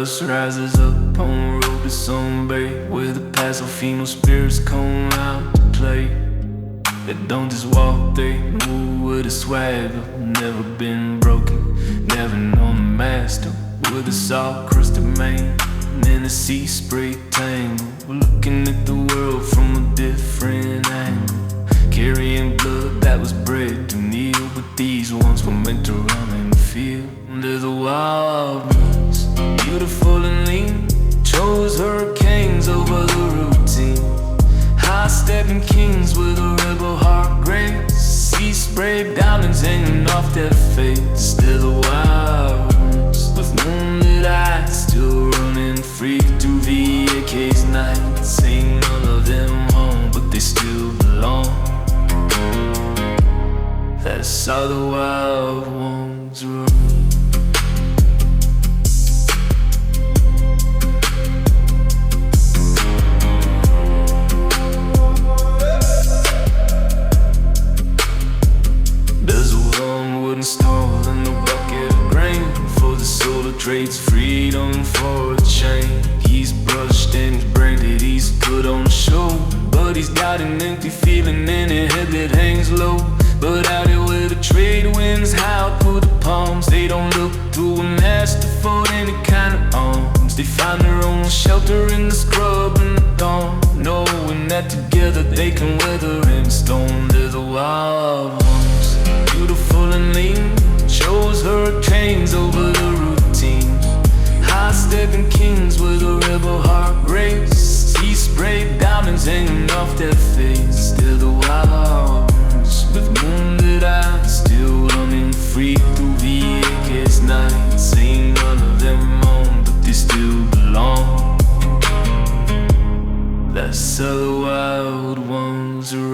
dust rises up on Robeson Bay, where the passive female spirits come out to play. They don't just walk, they move with a swagger. Never been broken, never known a master. With a soft crystal mane and a sea spray tangle, looking at the world from a different angle. Carrying blood that was bred to kneel, but these ones were meant to run in the field. They're the wild ones, beautiful and lean, chose hurricanes over the routine. High-stepping kings with a rebel heart grace, sea-sprayed diamonds hanging off their face. They're the wild ones, with moonlit eyes, still running free through vieques nights. Ain't none of them home, but they still belong. That's how the wild ones run. Stall and a bucket of grain for the soul that trades freedom for a chain. He's brushed and he's branded, he's good on show, but he's got an empty feeling in his head that hangs low. But out here where the trade winds howl through the palms, they don't look to a master for any kind of arms. They find their own shelter in the scrub and the dawn, knowing that together they can weather any storm. They're the wild ones, beautiful and lean, chose hurricanes over the routine. High-stepping kings with a rebel heart grace, sea-sprayed diamonds hanging off their face. They're the wild ones, with moonlit eyes, still running free through vieques nights. Ain't none of them on, but they still belong. That's how the wild ones run.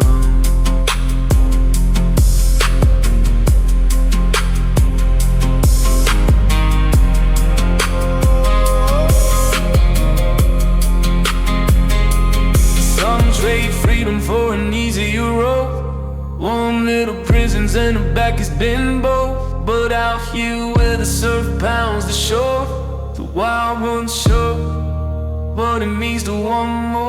Trade freedom for an easier road. Warm little prisons and the back has been both. But out here where the surf pounds the shore, the wild ones show what it means to want more.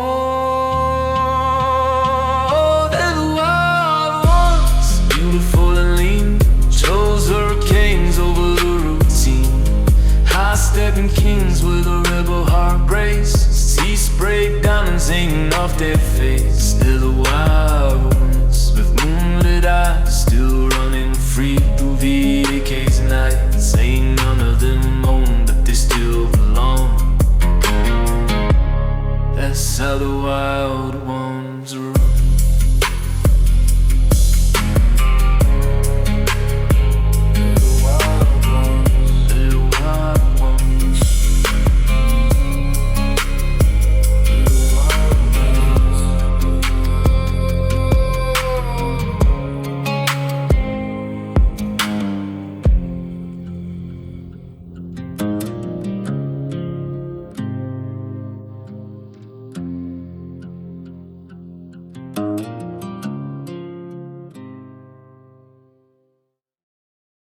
They're the wild ones, beautiful and lean, chose hurricanes over the routine. High-stepping kings with a rebel heart grace, sea-sprayed diamonds hanging off their face. They're the wild